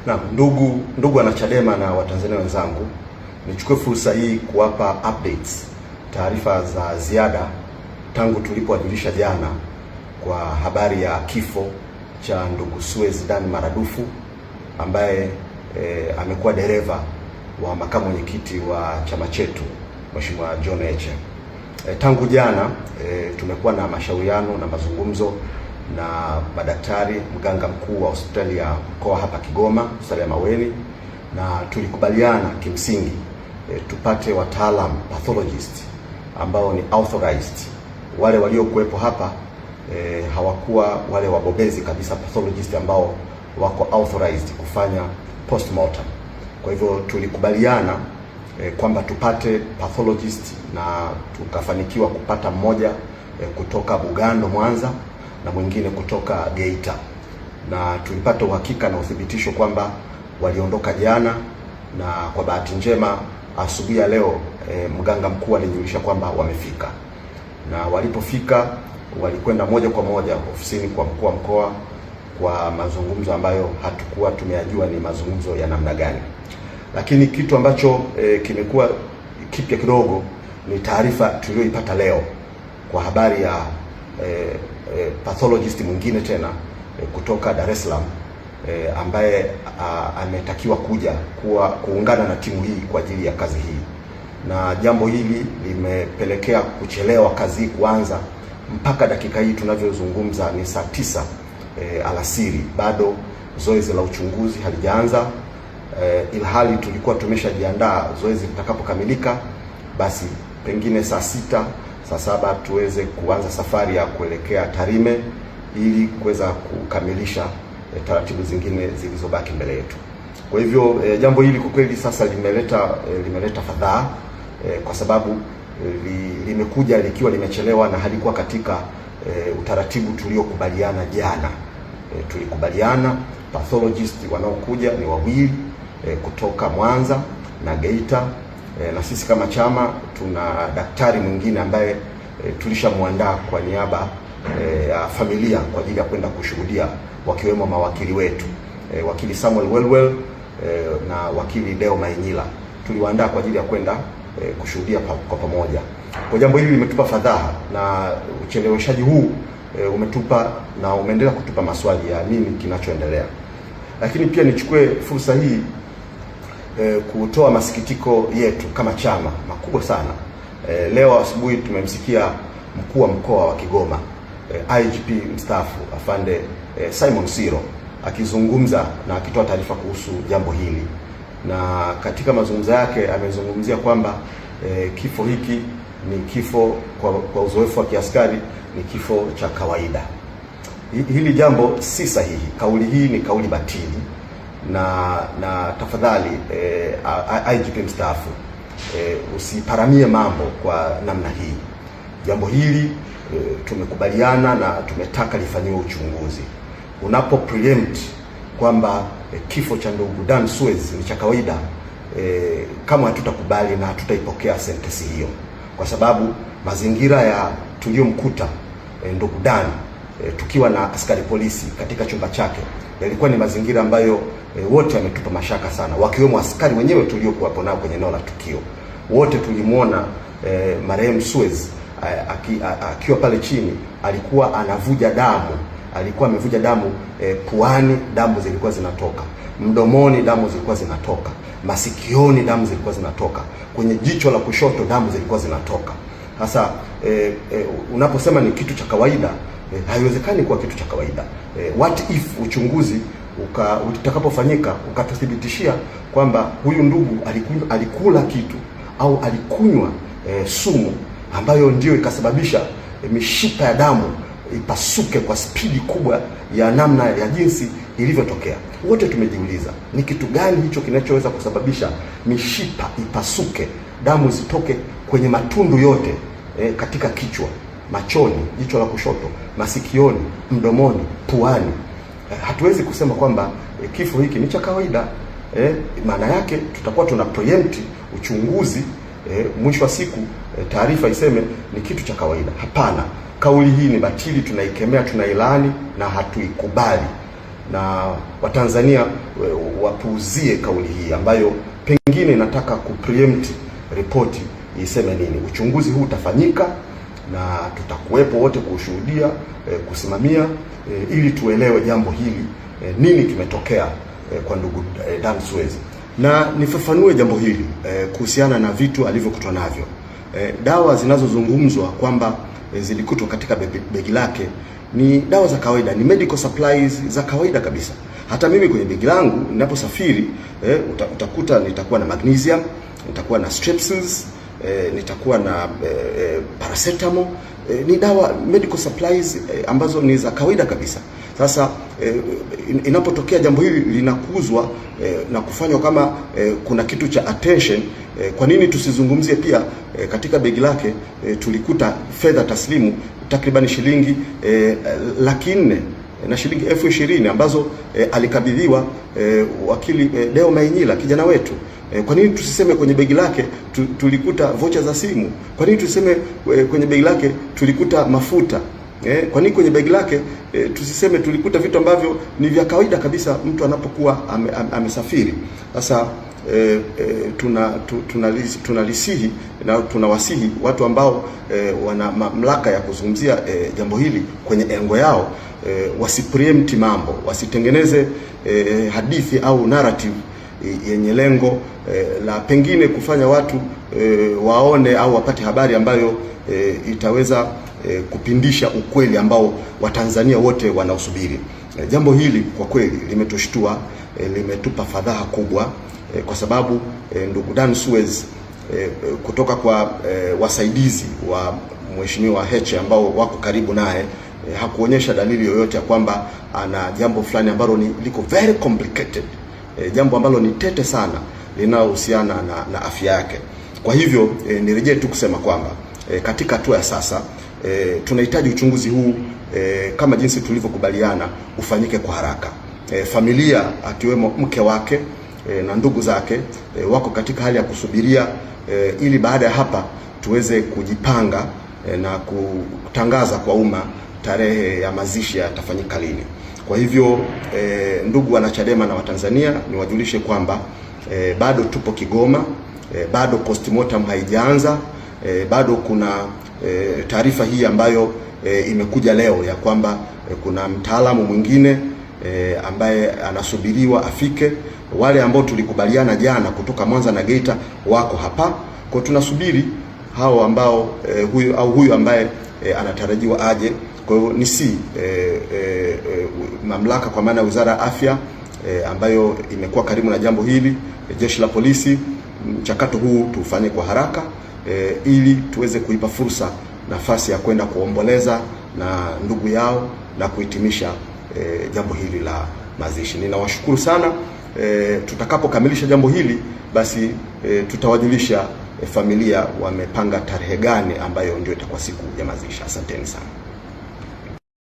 Na ndugu wanachadema na Watanzania wenzangu, nichukue fursa hii kuwapa updates, taarifa za ziada tangu tulipowajulisha jana kwa habari ya kifo cha ndugu Suez Dan Maradufu ambaye amekuwa dereva wa makamu mwenyekiti wa chama chetu Mheshimiwa John Heche. Tangu jana tumekuwa na mashauriano na mazungumzo na madaktari, mganga mkuu wa hospitali ya mkoa hapa Kigoma, hospitali ya Maweni, na tulikubaliana kimsingi tupate wataalamu pathologist ambao ni authorized. Wale waliokuwepo hapa hawakuwa wale wabobezi kabisa pathologist ambao wako authorized kufanya postmortem. Kwa hivyo tulikubaliana kwamba tupate pathologist na tukafanikiwa kupata mmoja kutoka Bugando Mwanza na mwingine kutoka Geita, na tulipata uhakika na uthibitisho kwamba waliondoka jana, na kwa bahati njema asubuhi ya leo mganga mkuu alijulisha kwamba wamefika, na walipofika walikwenda moja kwa moja ofisini kwa mkuu wa mkoa kwa mazungumzo ambayo hatukuwa tumeyajua ni mazungumzo ya namna gani. Lakini kitu ambacho kimekuwa kipya kidogo ni taarifa tuliyoipata leo kwa habari ya pathologist mwingine tena kutoka Dar es Salaam ambaye ametakiwa kuja kuungana na timu hii kwa ajili ya kazi hii, na jambo hili limepelekea kuchelewa kazi kuanza. Mpaka dakika hii tunavyozungumza ni saa 9 alasiri, bado zoezi la uchunguzi halijaanza, ilhali tulikuwa tumeshajiandaa zoezi litakapokamilika basi pengine saa 6 saa 7 tuweze kuanza safari ya kuelekea Tarime ili kuweza kukamilisha taratibu zingine zilizobaki mbele yetu. Kwa hivyo jambo hili kwa kweli sasa limeleta fadhaa kwa sababu limekuja likiwa limechelewa na halikuwa katika utaratibu tuliokubaliana jana. Tulikubaliana pathologist wanaokuja ni wawili kutoka Mwanza na Geita, na sisi kama chama tuna daktari mwingine ambaye tulishamwandaa kwa niaba ya familia kwa ajili ya kwenda kushuhudia, wakiwemo mawakili wetu wakili Samuel Welwel na wakili Deo Mainyila. Tuliwaandaa kwa ajili ya kwenda kushuhudia kwa pamoja. Kwa jambo hili limetupa fadhaa, na ucheleweshaji huu umetupa na umeendelea kutupa maswali ya nini kinachoendelea. Lakini pia nichukue fursa hii kutoa masikitiko yetu kama chama makubwa sana. Leo asubuhi tumemsikia mkuu wa mkoa wa Kigoma IGP mstaafu afande Simon Siro akizungumza na akitoa taarifa kuhusu jambo hili, na katika mazungumzo yake amezungumzia kwamba kifo hiki ni kifo kwa uzoefu wa kiaskari, ni kifo cha kawaida. Hili jambo si sahihi. Kauli hii ni kauli batili, na tafadhali IGP mstaafu usiparamie mambo kwa namna hii. Jambo hili tumekubaliana na tumetaka lifanyiwe uchunguzi. Unapo preempt kwamba kifo cha ndugu Dan Suez ni cha kawaida, kama hatutakubali na hatutaipokea sentence hiyo, kwa sababu mazingira ya tuliyomkuta ndugu Dan tukiwa na askari polisi katika chumba chake yalikuwa ni mazingira ambayo wote wametupa mashaka sana, wakiwemo askari wenyewe tuliokuwa nao kwenye eneo la tukio. Wote tulimuona marehemu Suez akiwa pale chini, alikuwa anavuja damu, alikuwa amevuja damu puani, damu zilikuwa zinatoka mdomoni, damu zilikuwa zinatoka masikioni, damu zilikuwa zinatoka kwenye jicho la kushoto, damu zilikuwa zinatoka. Sasa unaposema ni kitu cha kawaida, haiwezekani kuwa kitu cha kawaida. What if uchunguzi utakapofanyika ukatuthibitishia kwamba huyu ndugu alikula kitu au alikunywa sumu ambayo ndio ikasababisha mishipa ya damu ipasuke kwa spidi kubwa ya namna ya jinsi ilivyotokea. Wote tumejiuliza ni kitu gani hicho kinachoweza kusababisha mishipa ipasuke, damu zitoke kwenye matundu yote katika kichwa, machoni, jicho la kushoto, masikioni, mdomoni, puani. Hatuwezi kusema kwamba kifo hiki ni cha kawaida. Maana yake tutakuwa tuna preempt uchunguzi, mwisho wa siku taarifa iseme ni kitu cha kawaida. Hapana, kauli hii ni batili, tunaikemea, tunailaani na hatuikubali. na Watanzania wapuuzie kauli hii ambayo pengine inataka kupreempt ripoti iseme nini. Uchunguzi huu utafanyika na tutakuwepo wote kushuhudia, kusimamia, ili tuelewe jambo hili, nini kimetokea kwa ndugu Dan Suez. Na nifafanue jambo hili kuhusiana na vitu alivyokutwa navyo. Dawa zinazozungumzwa kwamba zilikutwa katika begi lake ni dawa za kawaida, ni medical supplies za kawaida kabisa. Hata mimi kwenye begi langu ninaposafiri, utakuta nitakuwa na magnesium, nitakuwa na strepsils, nitakuwa na paracetamol. Ni dawa medical supplies ambazo ni za kawaida kabisa. Sasa inapotokea jambo hili linakuzwa na kufanywa kama kuna kitu cha attention, kwa nini tusizungumzie pia katika begi lake tulikuta fedha taslimu takriban shilingi 400,000 na shilingi 20,000 ambazo alikabidhiwa wakili Deo Mainyila, kijana wetu. Kwa nini tusiseme kwenye begi lake tulikuta vocha za simu? Kwa nini tuseme kwenye begi lake tulikuta mafuta? Kwa nini kwenye begi lake tusiseme tulikuta vitu ambavyo ni vya kawaida kabisa mtu anapokuwa amesafiri? Sasa tunalisihi na tunawasihi watu ambao wana mamlaka ya kuzungumzia jambo hili kwenye engo yao, wasipreempt mambo, wasitengeneze hadithi au narrative yenye lengo la pengine kufanya watu waone au wapate habari ambayo itaweza kupindisha ukweli ambao Watanzania wote wanausubiri. Jambo hili kwa kweli limetushtua, limetupa fadhaa kubwa, kwa sababu ndugu Dan Suez kutoka kwa wasaidizi wa Mheshimiwa Heche ambao wako karibu naye, hakuonyesha dalili yoyote ya kwamba ana jambo fulani ambalo liko very complicated, jambo ambalo ni tete sana linalohusiana na afya yake. Kwa hivyo nirejee tu kusema kwamba katika hatua ya sasa tunahitaji uchunguzi huu kama jinsi tulivyokubaliana ufanyike kwa haraka. Familia akiwemo mke wake na ndugu zake wako katika hali ya kusubiria, ili baada ya hapa tuweze kujipanga na kutangaza kwa umma tarehe ya mazishi yatafanyika lini. Kwa hivyo ndugu wanachadema na Watanzania, niwajulishe kwamba bado tupo Kigoma, bado postmortem haijaanza, bado kuna taarifa hii ambayo imekuja leo ya kwamba kuna mtaalamu mwingine ambaye anasubiriwa afike. Wale ambao tulikubaliana jana kutoka Mwanza na Geita wako hapa, kwa tunasubiri hao ambao huyu ambaye anatarajiwa aje. Kwa hiyo mamlaka kwa maana Wizara ya Afya ambayo imekuwa karibu na jambo hili, Jeshi la Polisi, mchakato huu tufanye kwa haraka ili tuweze kuipa fursa nafasi ya kwenda kuomboleza na ndugu yao na kuhitimisha jambo hili la mazishi. Ninawashukuru sana. Tutakapokamilisha jambo hili basi tutawajulisha familia wamepanga tarehe gani ambayo ndio itakuwa siku ya mazishi. Asanteni sana.